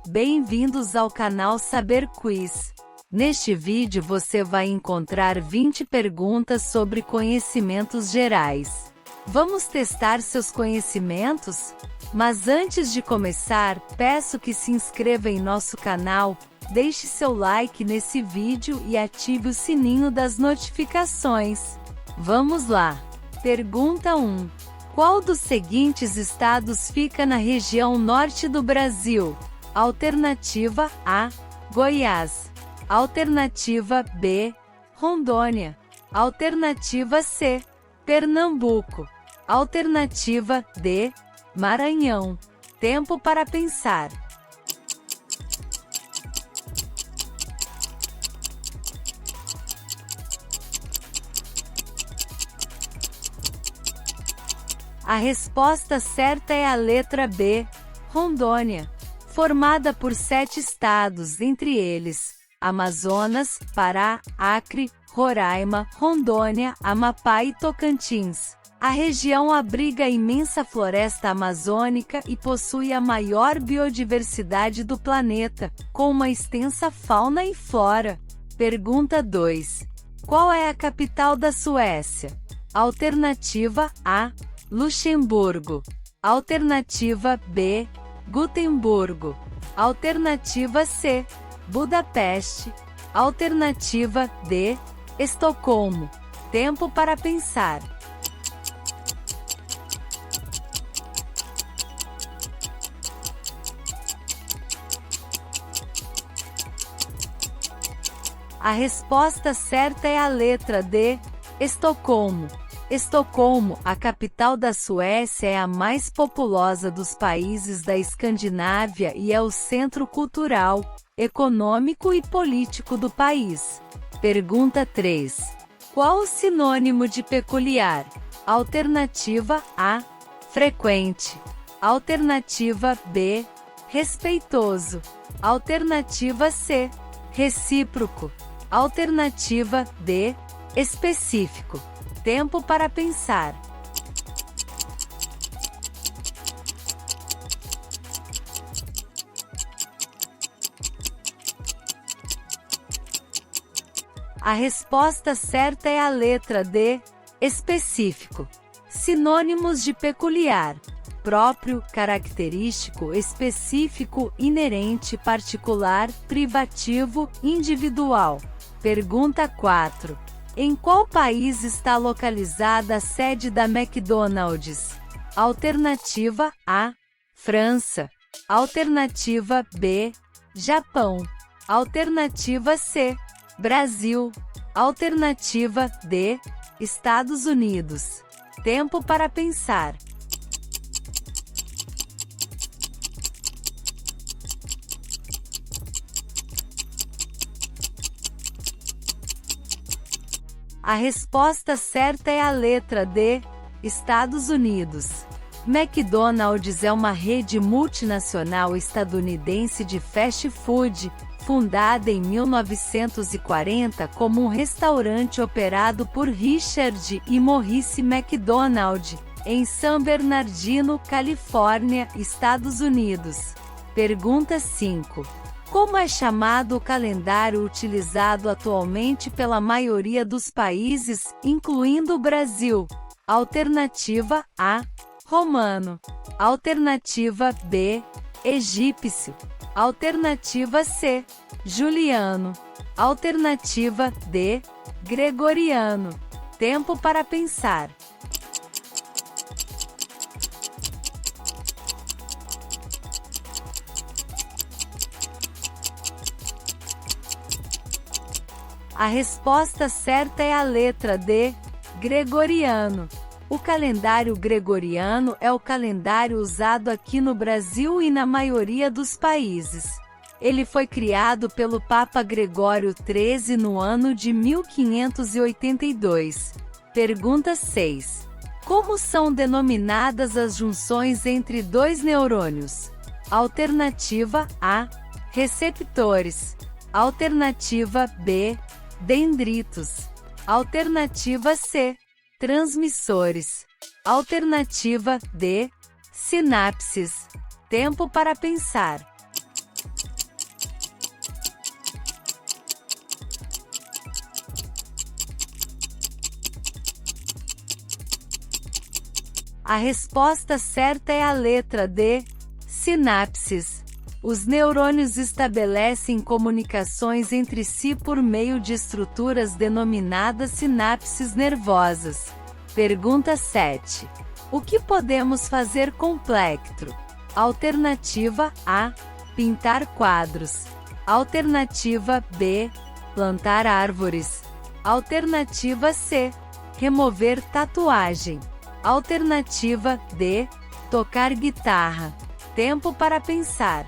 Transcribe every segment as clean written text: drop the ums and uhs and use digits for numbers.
Bem-vindos ao canal Saber Quiz. Neste vídeo você vai encontrar 20 perguntas sobre conhecimentos gerais. Vamos testar seus conhecimentos? Mas antes de começar, peço que se inscreva em nosso canal, deixe seu like nesse vídeo e ative o sininho das notificações. Vamos lá! Pergunta 1. Qual dos seguintes estados fica na região norte do Brasil? Alternativa A, Goiás. Alternativa B, Rondônia. Alternativa C, Pernambuco. Alternativa D, Maranhão. Tempo para pensar. A resposta certa é a letra B, Rondônia. Formada por 7 estados, entre eles Amazonas, Pará, Acre, Roraima, Rondônia, Amapá e Tocantins. A região abriga a imensa floresta amazônica e possui a maior biodiversidade do planeta, com uma extensa fauna e flora. Pergunta 2. Qual é a capital da Suécia? Alternativa A, Luxemburgo. Alternativa B, Gotemburgo. Alternativa C, Budapeste. Alternativa D, Estocolmo. Tempo para pensar. A resposta certa é a letra D, Estocolmo. Estocolmo, a capital da Suécia, é a mais populosa dos países da Escandinávia e é o centro cultural, econômico e político do país. Pergunta 3. Qual o sinônimo de peculiar? Alternativa A, frequente. Alternativa B, respeitoso. Alternativa C, recíproco. Alternativa D, específico. Tempo para pensar. A resposta certa é a letra D, específico. Sinônimos de peculiar: próprio, característico, específico, inerente, particular, privativo, individual. Pergunta 4. Em qual país está localizada a sede da McDonald's? Alternativa A, França. Alternativa B, Japão. Alternativa C, Brasil. Alternativa D, Estados Unidos. Tempo para pensar. A resposta certa é a letra D, Estados Unidos. McDonald's é uma rede multinacional estadunidense de fast food, fundada em 1940 como um restaurante operado por Richard e Maurice McDonald, em San Bernardino, Califórnia, Estados Unidos. Pergunta 5. Como é chamado o calendário utilizado atualmente pela maioria dos países, incluindo o Brasil? Alternativa A, romano. Alternativa B, egípcio. Alternativa C, juliano. Alternativa D, gregoriano. Tempo para pensar. A resposta certa é a letra D, gregoriano. O calendário gregoriano é o calendário usado aqui no Brasil e na maioria dos países. Ele foi criado pelo Papa Gregório XIII no ano de 1582. Pergunta 6. Como são denominadas as junções entre dois neurônios? Alternativa A, receptores. Alternativa B, dendritos. Alternativa C, transmissores. Alternativa D, sinapses. Tempo para pensar. A resposta certa é a letra D. Sinapses. Os neurônios estabelecem comunicações entre si por meio de estruturas denominadas sinapses nervosas. Pergunta 7. O que podemos fazer com plectro? Alternativa A. Pintar quadros. Alternativa B. Plantar árvores. Alternativa C. Remover tatuagem. Alternativa D. Tocar guitarra. Tempo para pensar.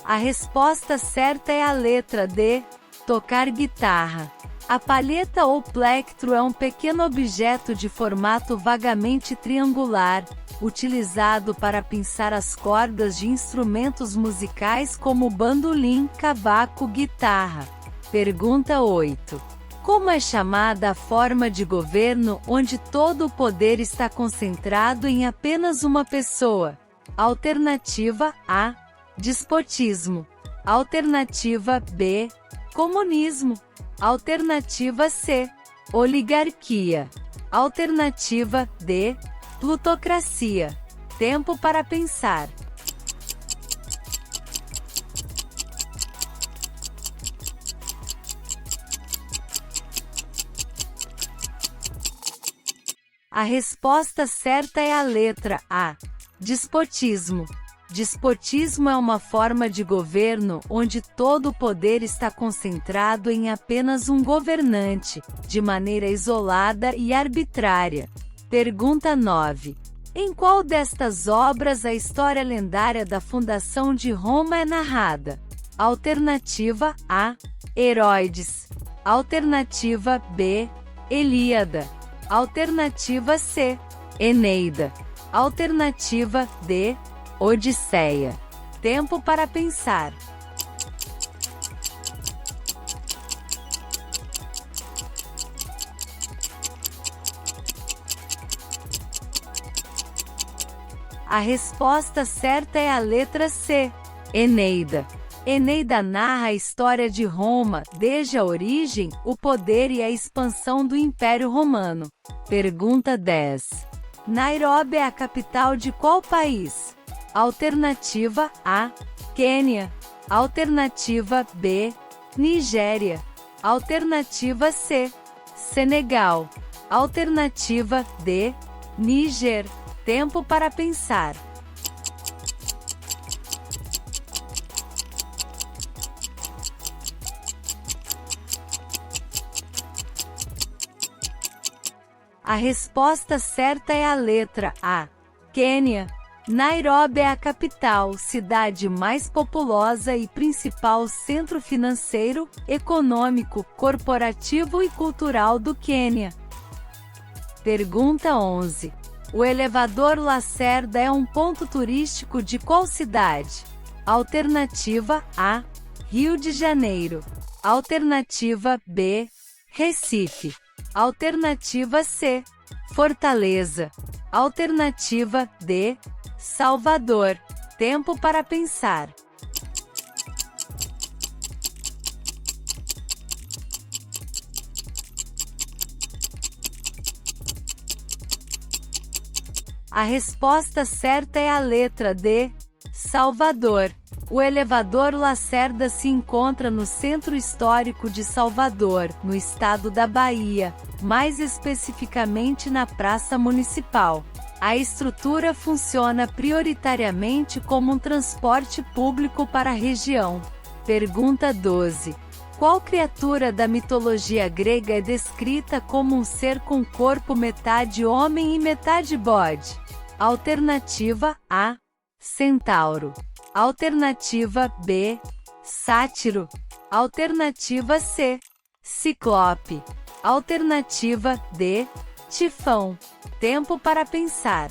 A resposta certa é a letra D. Tocar guitarra. A palheta ou plectro é um pequeno objeto de formato vagamente triangular, utilizado para pinçar as cordas de instrumentos musicais como bandolim, cavaco, guitarra. Pergunta 8. Como é chamada a forma de governo onde todo o poder está concentrado em apenas uma pessoa? Alternativa A. Despotismo. Alternativa B. Comunismo. Alternativa C. Oligarquia. Alternativa D. Plutocracia. Tempo para pensar. A resposta certa é a letra A. Despotismo. Despotismo é uma forma de governo onde todo o poder está concentrado em apenas um governante, de maneira isolada e arbitrária. Pergunta 9. Em qual destas obras a história lendária da fundação de Roma é narrada? Alternativa A. Heróides. Alternativa B. Ilíada. Alternativa C. Eneida. Alternativa D. Odisseia. Tempo para pensar. A resposta certa é a letra C. Eneida. Eneida narra a história de Roma, desde a origem, o poder e a expansão do Império Romano. Pergunta 10. Nairobi é a capital de qual país? Alternativa A. Quênia. Alternativa B. Nigéria. Alternativa C. Senegal. Alternativa D. Níger. Tempo para pensar. A resposta certa é a letra A. Quênia. Nairobi é a capital, cidade mais populosa e principal centro financeiro, econômico, corporativo e cultural do Quênia. Pergunta 11. O elevador Lacerda é um ponto turístico de qual cidade? Alternativa A. Rio de Janeiro. Alternativa B. Recife. Alternativa C. Fortaleza. Alternativa D. Salvador. Tempo para pensar. A resposta certa é a letra D. Salvador. O elevador Lacerda se encontra no Centro Histórico de Salvador, no estado da Bahia, mais especificamente na Praça Municipal. A estrutura funciona prioritariamente como um transporte público para a região. Pergunta 12. Qual criatura da mitologia grega é descrita como um ser com corpo metade homem e metade bode? Alternativa A. Centauro. Alternativa B. Sátiro. Alternativa C. Ciclope. Alternativa D. Tifão. Tempo para pensar.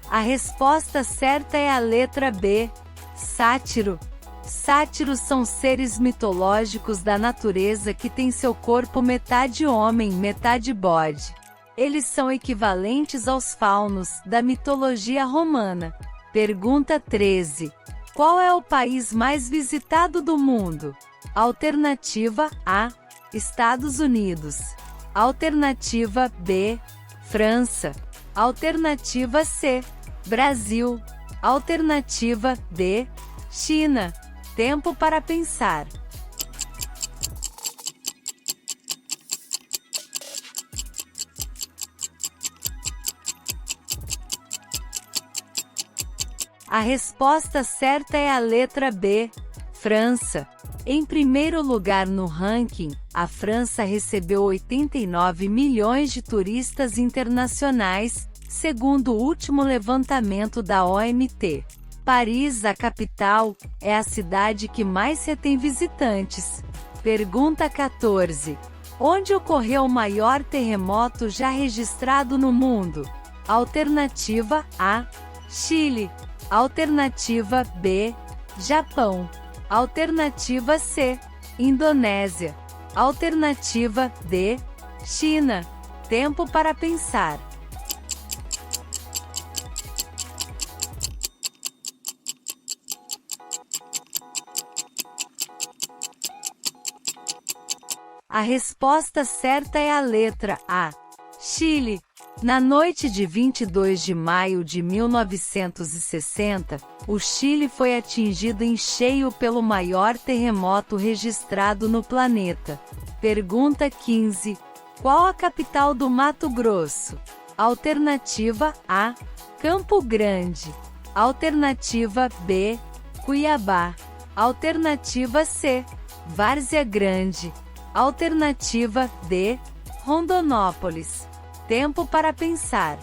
A resposta certa é a letra B. Sátiro. Sátiros são seres mitológicos da natureza que têm seu corpo metade homem, metade bode. Eles são equivalentes aos faunos, da mitologia romana. Pergunta 13. Qual é o país mais visitado do mundo? Alternativa A: Estados Unidos. Alternativa B: França. Alternativa C: Brasil. Alternativa D: China. Tempo para pensar. A resposta certa é a letra B: França. Em primeiro lugar no ranking, a França recebeu 89 milhões de turistas internacionais, segundo o último levantamento da OMT. Paris, a capital, é a cidade que mais retém visitantes. Pergunta 14. Onde ocorreu o maior terremoto já registrado no mundo? Alternativa A: Chile. Alternativa B: Japão. Alternativa C: Indonésia. Alternativa D: China. Tempo para pensar. A resposta certa é a letra A: Chile. Na noite de 22 de maio de 1960, o Chile foi atingido em cheio pelo maior terremoto registrado no planeta. Pergunta 15. Qual a capital do Mato Grosso? Alternativa A: Campo Grande. Alternativa B: Cuiabá. Alternativa C: Várzea Grande. Alternativa D: Rondonópolis. Tempo para pensar.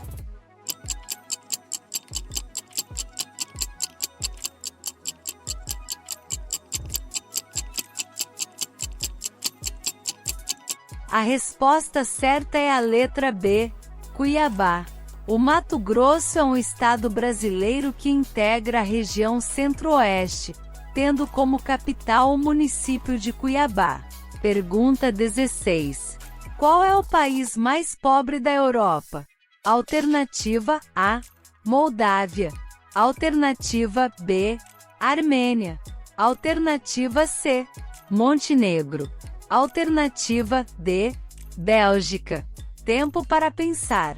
A resposta certa é a letra B: Cuiabá. O Mato Grosso é um estado brasileiro que integra a região Centro-Oeste, tendo como capital o município de Cuiabá. Pergunta 16. Qual é o país mais pobre da Europa? Alternativa A: Moldávia. Alternativa B: Armênia. Alternativa C: Montenegro. Alternativa D: Bélgica. Tempo para pensar.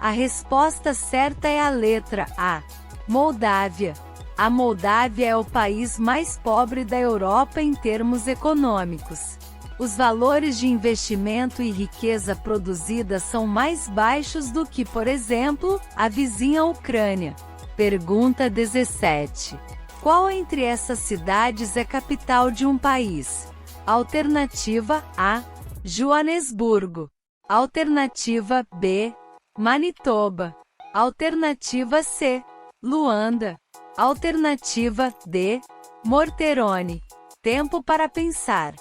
A resposta certa é a letra A: Moldávia. A Moldávia é o país mais pobre da Europa em termos econômicos. Os valores de investimento e riqueza produzida são mais baixos do que, por exemplo, a vizinha Ucrânia. Pergunta 17. Qual entre essas cidades é capital de um país? Alternativa A: Joanesburgo. Alternativa B: Manitoba. Alternativa C: Luanda. Alternativa D: Morterone. Tempo para pensar.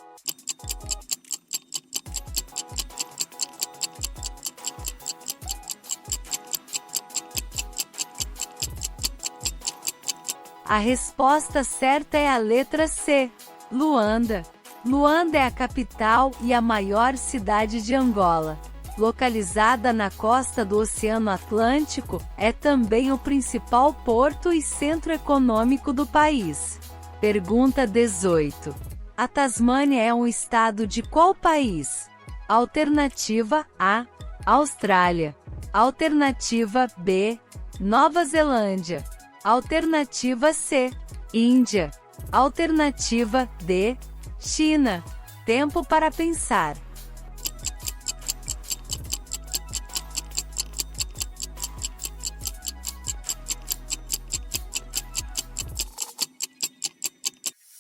A resposta certa é a letra C: Luanda. Luanda é a capital e a maior cidade de Angola. Localizada na costa do Oceano Atlântico, é também o principal porto e centro econômico do país. Pergunta 18. A Tasmânia é um estado de qual país? Alternativa A: Austrália. Alternativa B: Nova Zelândia. Alternativa C: Índia. Alternativa D: China. Tempo para pensar.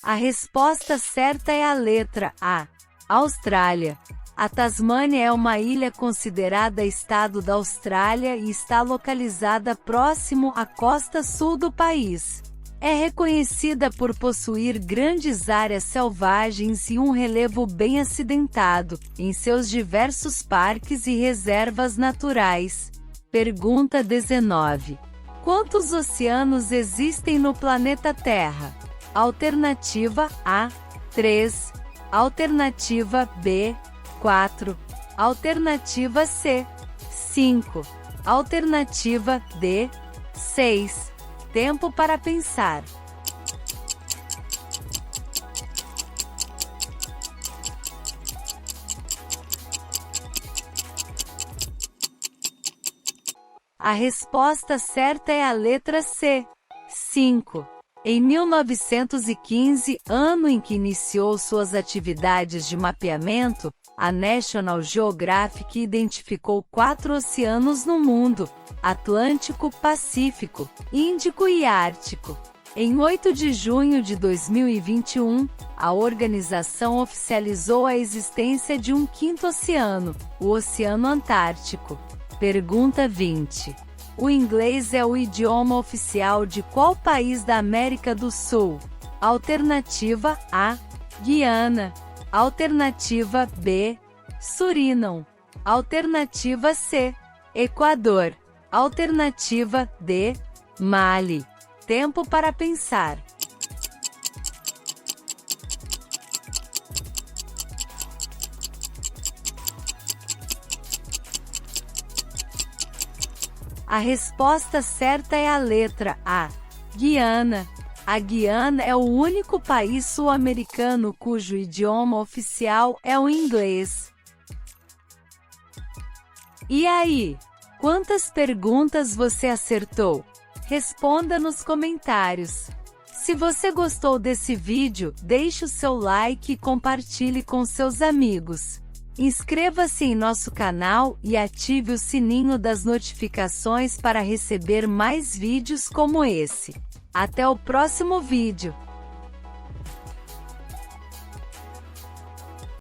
A resposta certa é a letra A: Austrália. A Tasmânia é uma ilha considerada estado da Austrália e está localizada próximo à costa sul do país. É reconhecida por possuir grandes áreas selvagens e um relevo bem acidentado, em seus diversos parques e reservas naturais. Pergunta 19. Quantos oceanos existem no planeta Terra? Alternativa A, 3. Alternativa B, 4. Alternativa C, 5. Alternativa D, 6. Tempo para pensar. A resposta certa é a letra C, 5. Em 1915, ano em que iniciou suas atividades de mapeamento, a National Geographic identificou 4 oceanos no mundo: Atlântico, Pacífico, Índico e Ártico. Em 8 de junho de 2021, a organização oficializou a existência de um 5º oceano, o Oceano Antártico. Pergunta 20. O inglês é o idioma oficial de qual país da América do Sul? Alternativa A, Guiana. Alternativa B, Suriname. Alternativa C, Equador. Alternativa D, Mali. Tempo para pensar. A resposta certa é a letra A, Guiana. A Guiana é o único país sul-americano cujo idioma oficial é o inglês. E aí? Quantas perguntas você acertou? Responda nos comentários. Se você gostou desse vídeo, deixe o seu like e compartilhe com seus amigos. Inscreva-se em nosso canal e ative o sininho das notificações para receber mais vídeos como esse. Até o próximo vídeo!